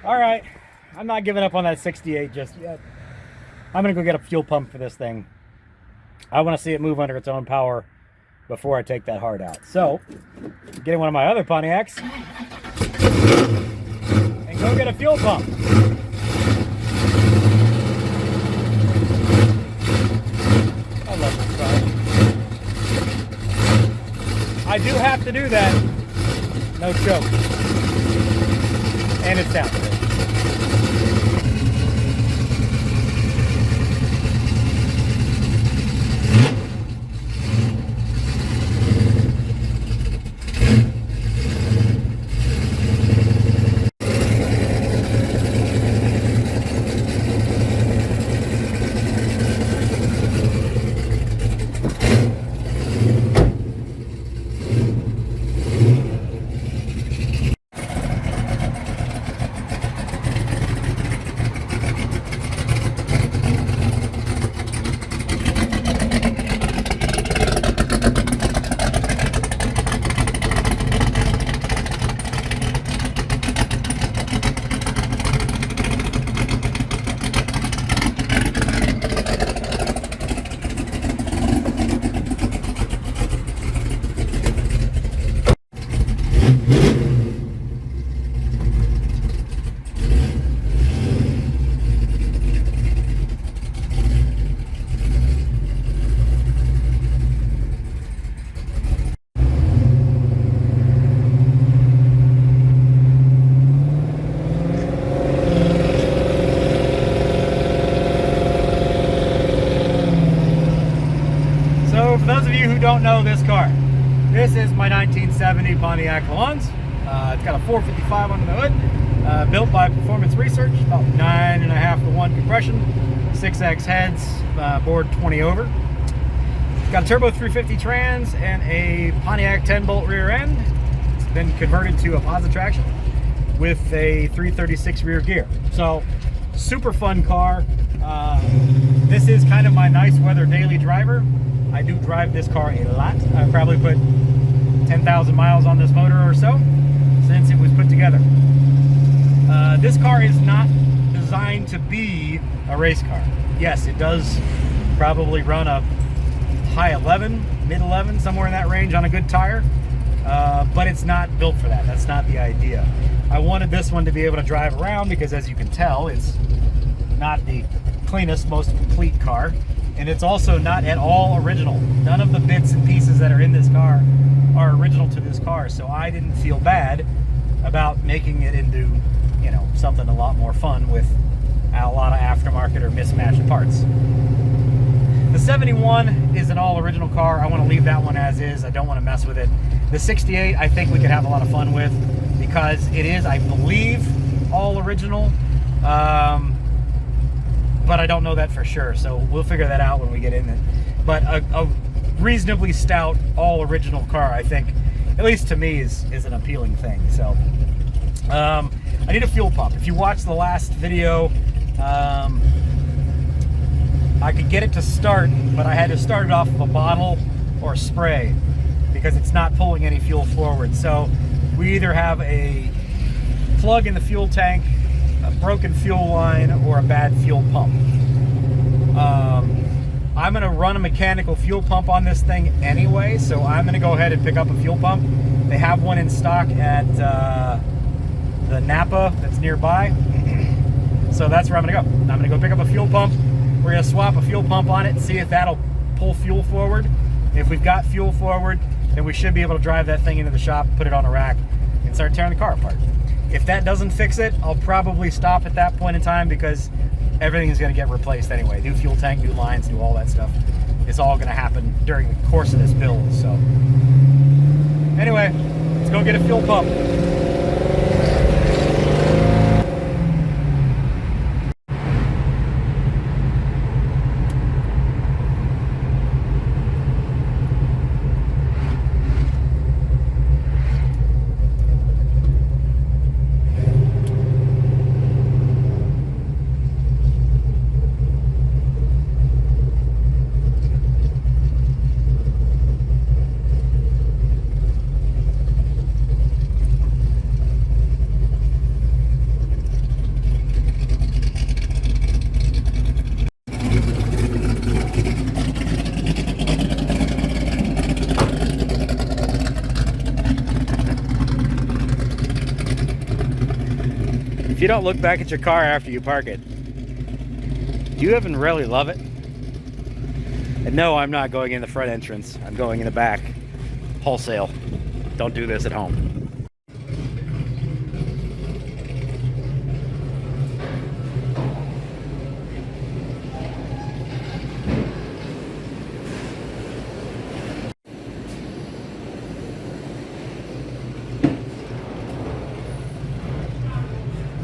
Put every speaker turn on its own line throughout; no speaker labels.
All right, I'm not giving up on that 68 just yet. I'm gonna go get a fuel pump for this thing. I want to see it move under its own power before I take that hard out. So, get in one of my other Pontiacs and go get a fuel pump. I love this car. I do have to do that. No choke. And it sounds good. Don't know this car. This is my 1970 Pontiac LeMans. It's got a 455 under the hood, built by Performance Research, about 9.5 to 1 compression, 6X heads, bored 20 over. It's got a turbo 350 trans and a Pontiac 10-bolt rear end. It's been converted to a positive traction with a 336 rear gear. So, super fun car. This is kind of my nice weather daily driver. I do drive this car a lot. I've probably put 10,000 miles on this motor or so since it was put together. This car is not designed to be a race car. Yes, it does probably run a high 11, mid 11, somewhere in that range on a good tire, but it's not built for that. That's not the idea. I wanted this one to be able to drive around because, as you can tell, it's not the cleanest, most complete car. And it's also not at all original. None of the bits and pieces that are in this car are original to this car. So I didn't feel bad about making it into, you know, something a lot more fun with a lot of aftermarket or mismatched parts. The 71 is an all original car. I want to leave that one as is. I don't want to mess with it. The 68, I think we could have a lot of fun with because it is, I believe, all original. But I don't know that for sure, so we'll figure that out when we get in it. But a reasonably stout, all original car, I think, at least to me, is an appealing thing. So I need a fuel pump. If you watched the last video, I could get it to start, but I had to start it off of a bottle or spray because it's not pulling any fuel forward. So we either have a plug in the fuel tank, a broken fuel line, or a bad fuel pump. I'm going to run a mechanical fuel pump on this thing anyway, so I'm going to go ahead and pick up a fuel pump. They have one in stock at the Napa that's nearby, so that's where I'm going to go. I'm going to go pick up a fuel pump. We're going to swap a fuel pump on it and see if that'll pull fuel forward. If we've got fuel forward, then we should be able to drive that thing into the shop, put it on a rack, and start tearing the car apart. If that doesn't fix it, I'll probably stop at that point in time because everything is going to get replaced anyway. New fuel tank, new lines, new all that stuff. It's all going to happen during the course of this build. So anyway, let's go get a fuel pump. If you don't look back at your car after you park it, do you even really love it? And no, I'm not going in the front entrance. I'm going in the back. Wholesale. Don't do this at home.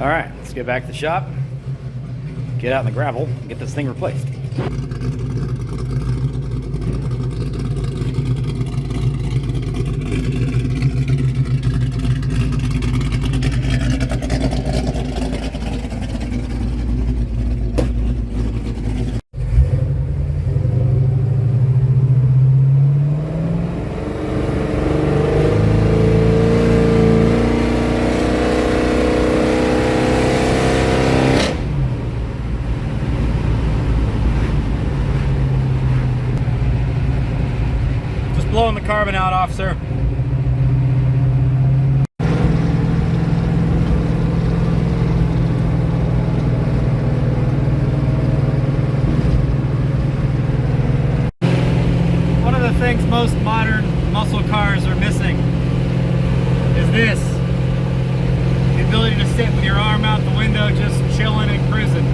All right, let's get back to the shop, get out in the gravel, and get this thing replaced. Blowing the carbon out, officer. One of the things most modern muscle cars are missing is this. The ability to sit with your arm out the window just chilling and cruising.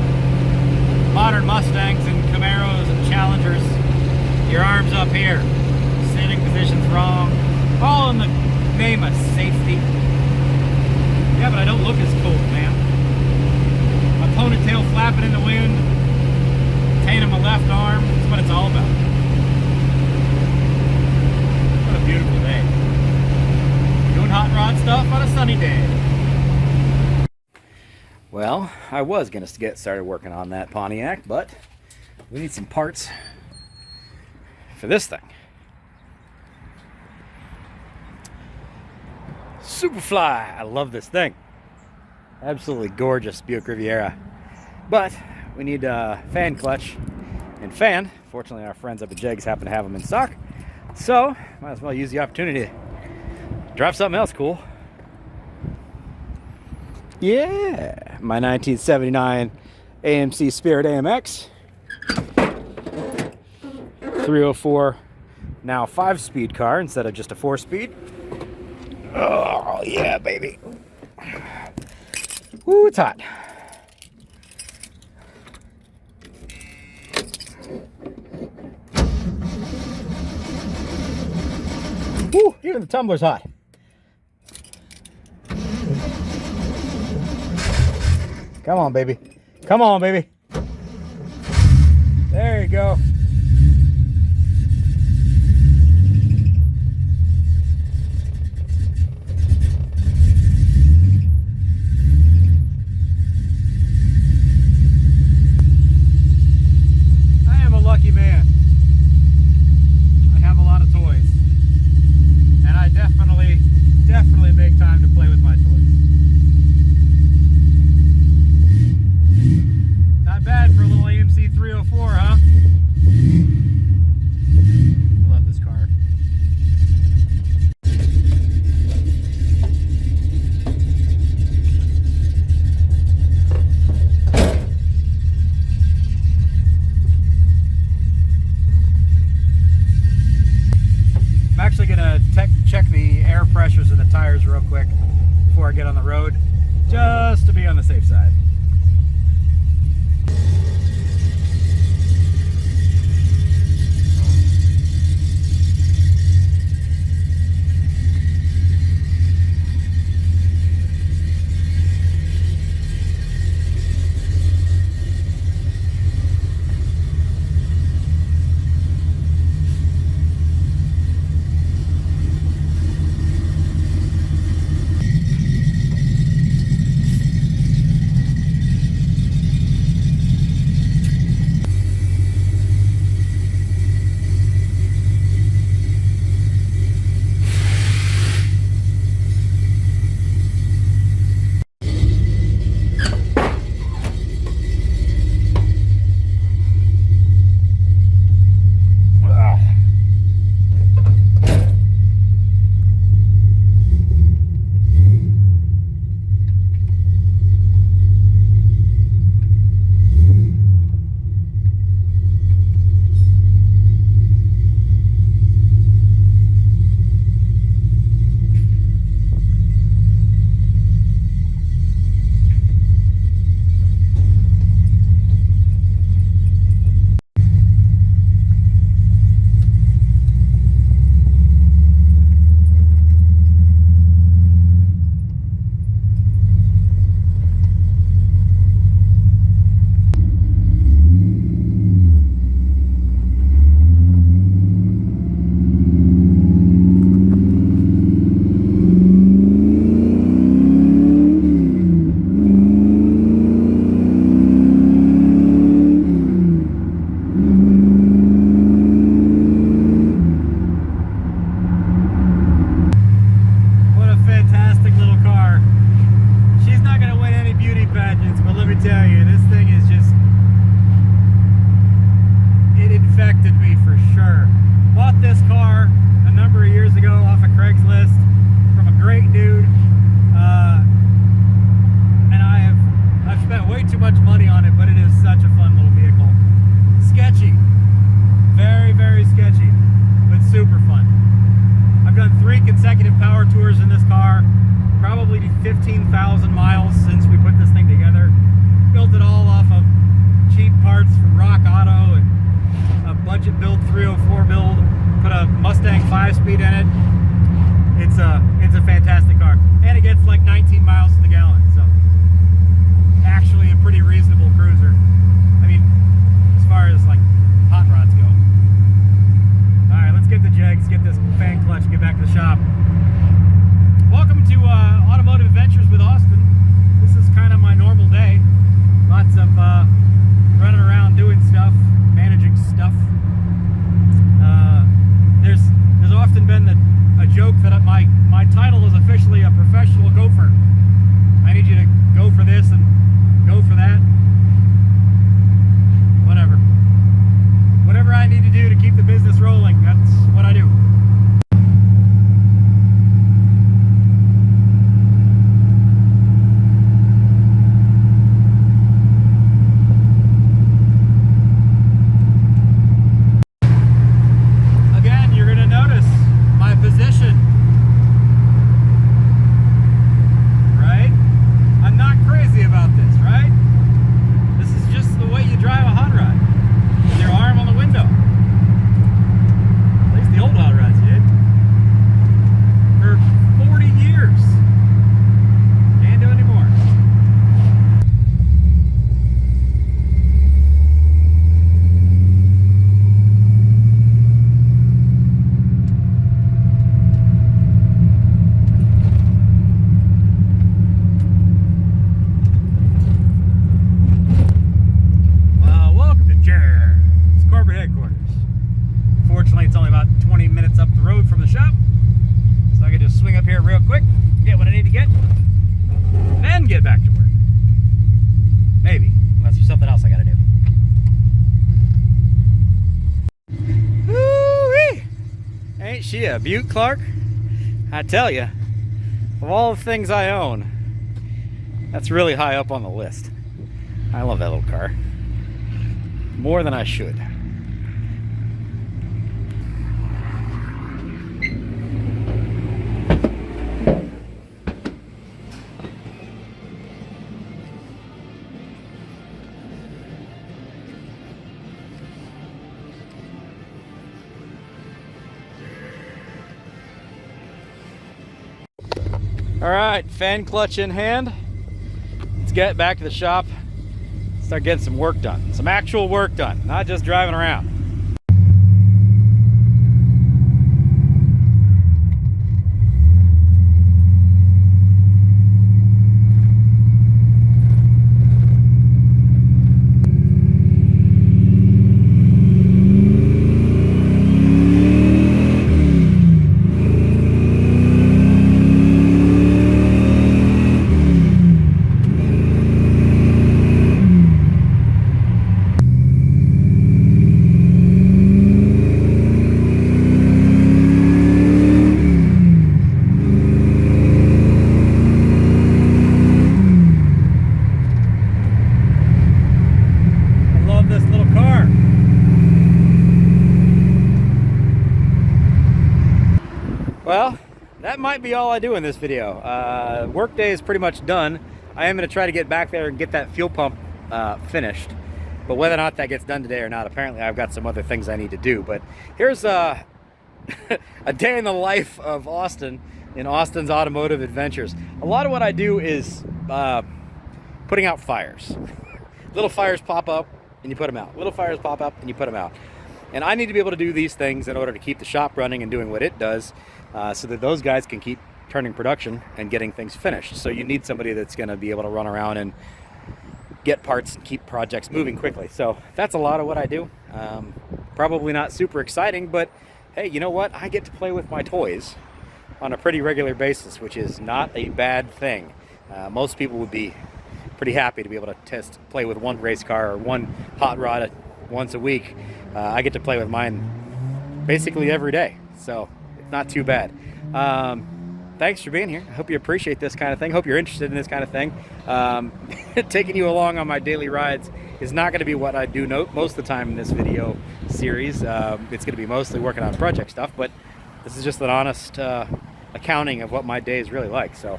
Modern Mustangs and Camaros and Challengers, your arm's up here. Sitting position's wrong, all in the name of safety. Yeah, but I don't look as cool, man. My ponytail flapping in the wind, taining my left arm, that's what it's all about. What a beautiful day. Doing hot rod stuff on a sunny day. Well, I was going to get started working on that Pontiac, but we need some parts for this thing. Superfly! I love this thing. Absolutely gorgeous Buick Riviera. But we need a fan clutch and fan. Fortunately, our friends up at Jegs happen to have them in stock. So, might as well use the opportunity to drop something else cool. Yeah! My 1979 AMC Spirit AMX. 304, now 5-speed car instead of just a 4-speed. Oh, yeah, baby. Ooh, it's hot. Ooh, even the tumbler's hot. Come on, baby. Come on, baby. There you go. Lucky man. I have a lot of toys, and I definitely make time to play with my toys. Not bad for a little AMC 304, huh? Love this car. I'm actually going to check the air pressures of the tires real quick before I get on the road, just to be on the safe side. 15,000 miles since we put this thing together. Built it all off of cheap parts from Rock Auto and a budget build 304 build. Put a Mustang 5-speed in it. It's a fantastic car, and it gets like 19 miles to the gallon. So actually a pretty reasonable cruiser. I mean, as far as like hot rods go. All right, let's get the Jegs, get this fan clutch, get back to the shop. Welcome to Automotive Adventures with Austin. This is kind of my normal day. Lots of running around doing stuff, managing stuff. There's often been a joke that my title is officially a professional gopher. I need you to go for this and go for that. Whatever I need to do to keep the business rolling, that's what I do. Again, you're going to notice my position. Right? I'm not crazy about this, right? This is just the way you drive a hot rod. With your arm on the window. At least the old hot rods did. For 40 years. Can't do anymore. Welcome to Jegs, corporate headquarters. Fortunately, it's only about 20 minutes up the road from the shop, so I can just swing up here real quick, get what I need to get, and then get back to work. Maybe, unless there's something else I gotta do. Woo-wee! Ain't she a beaut, Clark? I tell you, of all the things I own, that's really high up on the list. I love that little car. More than I should. All right, fan clutch in hand. Let's get back to the shop. Start getting some work done. Some actual work done, not just driving around. Well, that might be all I do in this video. Work day is pretty much done. I am going to try to get back there and get that fuel pump finished. But whether or not that gets done today or not, apparently I've got some other things I need to do. But here's a day in the life of Austin in Austin's Automotive Adventures. A lot of what I do is putting out fires. Little fires pop up and you put them out. Little fires pop up and you put them out. And I need to be able to do these things in order to keep the shop running and doing what it does, so that those guys can keep turning production and getting things finished. So you need somebody that's going to be able to run around and get parts and keep projects moving quickly. So that's a lot of what I do. Probably not super exciting, but hey, you know what? I get to play with my toys on a pretty regular basis, which is not a bad thing. Most people would be pretty happy to be able to play with one race car or one hot rod once a week. I get to play with mine basically every day, so it's not too bad. Thanks for being here. I hope you appreciate this kind of thing. Hope you're interested in this kind of thing. Taking you along on my daily rides is not going to be what I do most of the time in this video series. It's going to be mostly working on project stuff, but this is just an honest accounting of what my day is really like. So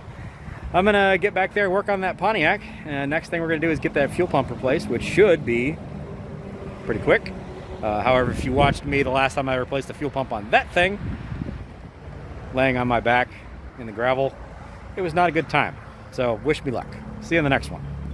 I'm gonna get back there and work on that Pontiac, and next thing we're gonna do is get that fuel pump replaced, which should be pretty quick. However, if you watched me the last time I replaced the fuel pump on that thing, laying on my back in the gravel, it was not a good time. So wish me luck. See you in the next one.